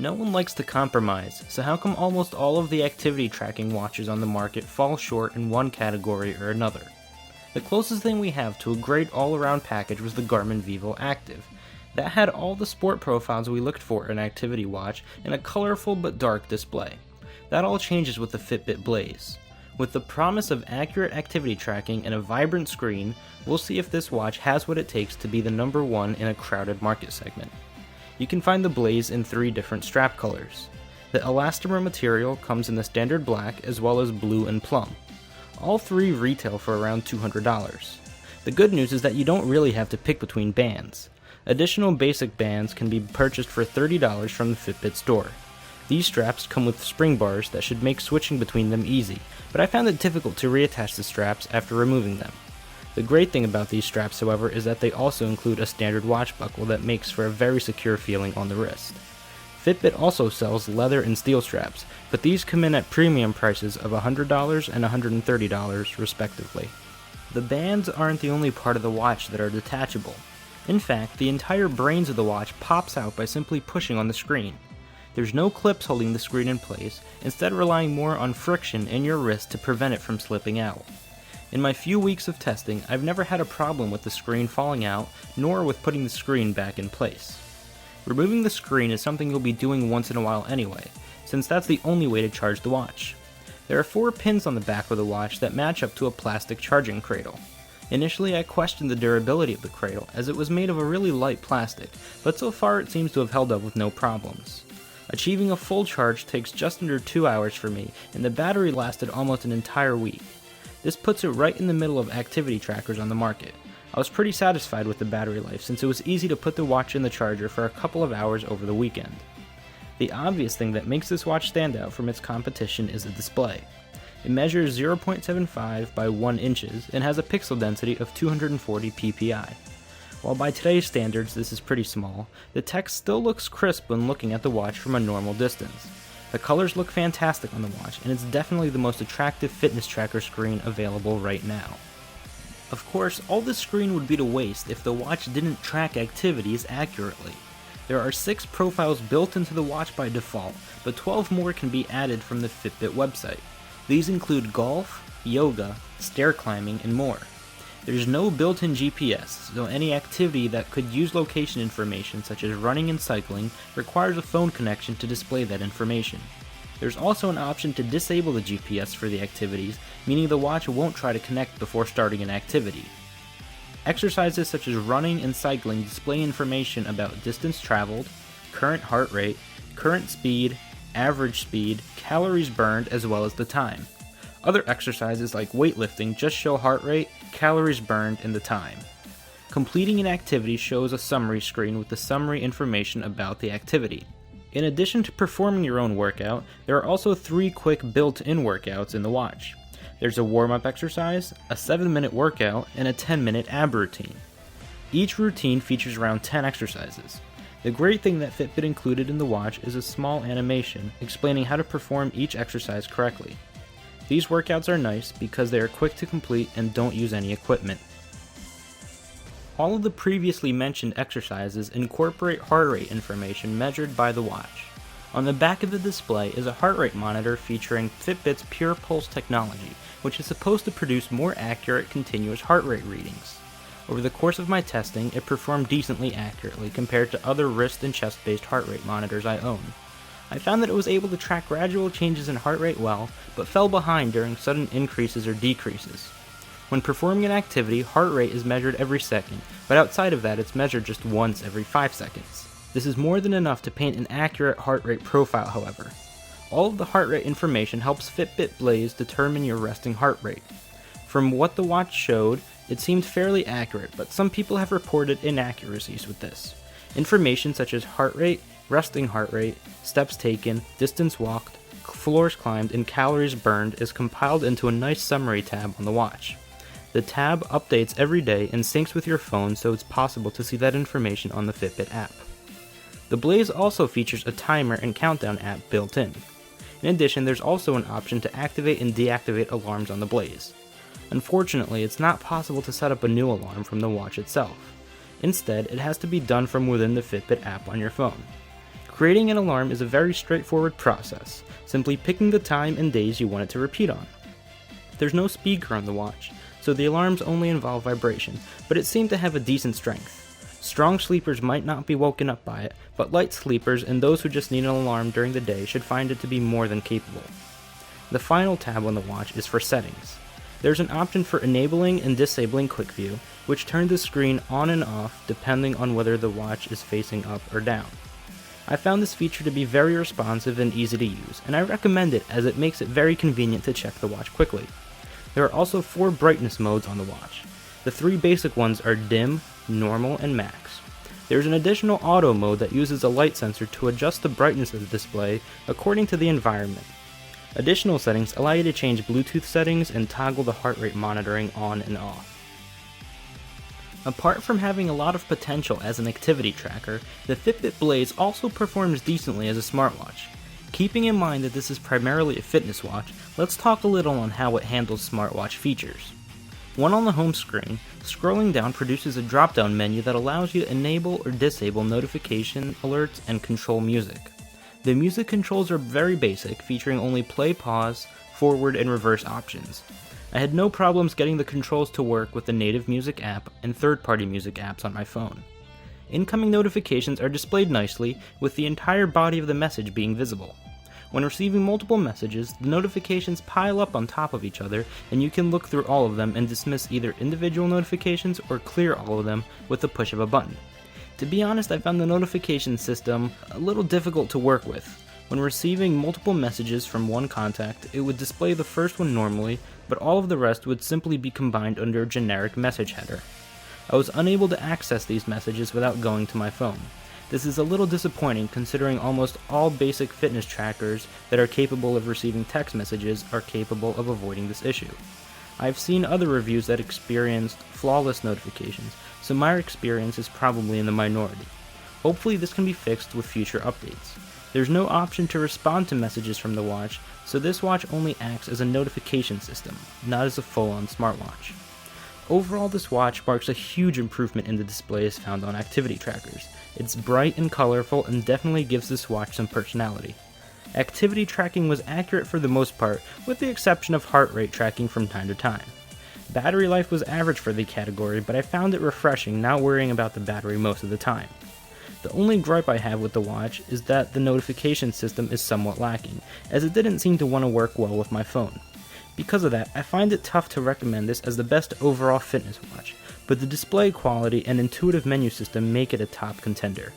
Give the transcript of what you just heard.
No one likes to compromise, so how come almost all of the activity tracking watches on the market fall short in one category or another? The closest thing we have to a great all-around package was the Garmin Vivo Active. That had all the sport profiles we looked for in an activity watch and a colorful but dark display. That all changes with the Fitbit Blaze. With the promise of accurate activity tracking and a vibrant screen, we'll see if this watch has what it takes to be the number one in a crowded market segment. You can find the Blaze in 3 different strap colors. The elastomer material comes in the standard black as well as blue and plum. All 3 retail for around $200. The good news is that you don't really have to pick between bands. Additional basic bands can be purchased for $30 from the Fitbit store. These straps come with spring bars that should make switching between them easy, but I found it difficult to reattach the straps after removing them. The great thing about these straps, however, is that they also include a standard watch buckle that makes for a very secure feeling on the wrist. Fitbit also sells leather and steel straps, but these come in at premium prices of $100 and $130 respectively. The bands aren't the only part of the watch that are detachable. In fact, the entire brains of the watch pops out by simply pushing on the screen. There's no clips holding the screen in place, instead relying more on friction in your wrist to prevent it from slipping out. In my few weeks of testing, I've never had a problem with the screen falling out, nor with putting the screen back in place. Removing the screen is something you'll be doing once in a while anyway, since that's the only way to charge the watch. There are 4 pins on the back of the watch that match up to a plastic charging cradle. Initially, I questioned the durability of the cradle, as it was made of a really light plastic, but so far it seems to have held up with no problems. Achieving a full charge takes just under 2 hours for me, and the battery lasted almost an entire week. This puts it right in the middle of activity trackers on the market. I was pretty satisfied with the battery life since it was easy to put the watch in the charger for a couple of hours over the weekend. The obvious thing that makes this watch stand out from its competition is the display. It measures 0.75 by 1 inches and has a pixel density of 240 ppi. While by today's standards this is pretty small, the text still looks crisp when looking at the watch from a normal distance. The colors look fantastic on the watch, and it's definitely the most attractive fitness tracker screen available right now. Of course, all this screen would be to waste if the watch didn't track activities accurately. There are 6 profiles built into the watch by default, but 12 more can be added from the Fitbit website. These include golf, yoga, stair climbing, and more. There's no built-in GPS, so any activity that could use location information such as running and cycling requires a phone connection to display that information. There's also an option to disable the GPS for the activities, meaning the watch won't try to connect before starting an activity. Exercises such as running and cycling display information about distance traveled, current heart rate, current speed, average speed, calories burned, as well as the time. Other exercises like weightlifting just show heart rate, calories burned, and the time. Completing an activity shows a summary screen with the summary information about the activity. In addition to performing your own workout, there are also 3 quick built-in workouts in the watch. There's a warm-up exercise, a 7-minute workout, and a 10-minute ab routine. Each routine features around 10 exercises. The great thing that Fitbit included in the watch is a small animation explaining how to perform each exercise correctly. These workouts are nice because they are quick to complete and don't use any equipment. All of the previously mentioned exercises incorporate heart rate information measured by the watch. On the back of the display is a heart rate monitor featuring Fitbit's Pure Pulse technology, which is supposed to produce more accurate continuous heart rate readings. Over the course of my testing, it performed decently accurately compared to other wrist and chest-based heart rate monitors I own. I found that it was able to track gradual changes in heart rate well, but fell behind during sudden increases or decreases. When performing an activity, heart rate is measured every second, but outside of that it's measured just once every 5 seconds. This is more than enough to paint an accurate heart rate profile, however. All of the heart rate information helps Fitbit Blaze determine your resting heart rate. From what the watch showed, it seemed fairly accurate, but some people have reported inaccuracies with this. Information such as heart rate, resting heart rate, steps taken, distance walked, floors climbed, and calories burned is compiled into a nice summary tab on the watch. The tab updates every day and syncs with your phone, so it's possible to see that information on the Fitbit app. The Blaze also features a timer and countdown app built in. In addition, there's also an option to activate and deactivate alarms on the Blaze. Unfortunately, it's not possible to set up a new alarm from the watch itself. Instead, it has to be done from within the Fitbit app on your phone. Creating an alarm is a very straightforward process, simply picking the time and days you want it to repeat on. There's no speaker on the watch, so the alarms only involve vibration, but it seemed to have a decent strength. Strong sleepers might not be woken up by it, but light sleepers and those who just need an alarm during the day should find it to be more than capable. The final tab on the watch is for settings. There's an option for enabling and disabling quick view, which turns the screen on and off depending on whether the watch is facing up or down. I found this feature to be very responsive and easy to use, and I recommend it as it makes it very convenient to check the watch quickly. There are also 4 brightness modes on the watch. The 3 basic ones are dim, normal, and max. There's an additional auto mode that uses a light sensor to adjust the brightness of the display according to the environment. Additional settings allow you to change Bluetooth settings and toggle the heart rate monitoring on and off. Apart from having a lot of potential as an activity tracker, the Fitbit Blaze also performs decently as a smartwatch. Keeping in mind that this is primarily a fitness watch, let's talk a little on how it handles smartwatch features. One on the home screen, scrolling down produces a drop-down menu that allows you to enable or disable notification alerts and control music. The music controls are very basic, featuring only play, pause, forward, and reverse options. I had no problems getting the controls to work with the native music app and third-party music apps on my phone. Incoming notifications are displayed nicely, with the entire body of the message being visible. When receiving multiple messages, the notifications pile up on top of each other, and you can look through all of them and dismiss either individual notifications or clear all of them with the push of a button. To be honest, I found the notification system a little difficult to work with. When receiving multiple messages from one contact, it would display the first one normally, but all of the rest would simply be combined under a generic message header. I was unable to access these messages without going to my phone. This is a little disappointing considering almost all basic fitness trackers that are capable of receiving text messages are capable of avoiding this issue. I've seen other reviews that experienced flawless notifications, so my experience is probably in the minority. Hopefully this can be fixed with future updates. There's no option to respond to messages from the watch, so this watch only acts as a notification system, not as a full-on smartwatch. Overall, this watch marks a huge improvement in the displays found on activity trackers. It's bright and colorful and definitely gives this watch some personality. Activity tracking was accurate for the most part, with the exception of heart rate tracking from time to time. Battery life was average for the category, but I found it refreshing not worrying about the battery most of the time. The only gripe I have with the watch is that the notification system is somewhat lacking, as it didn't seem to want to work well with my phone. Because of that, I find it tough to recommend this as the best overall fitness watch, but the display quality and intuitive menu system make it a top contender.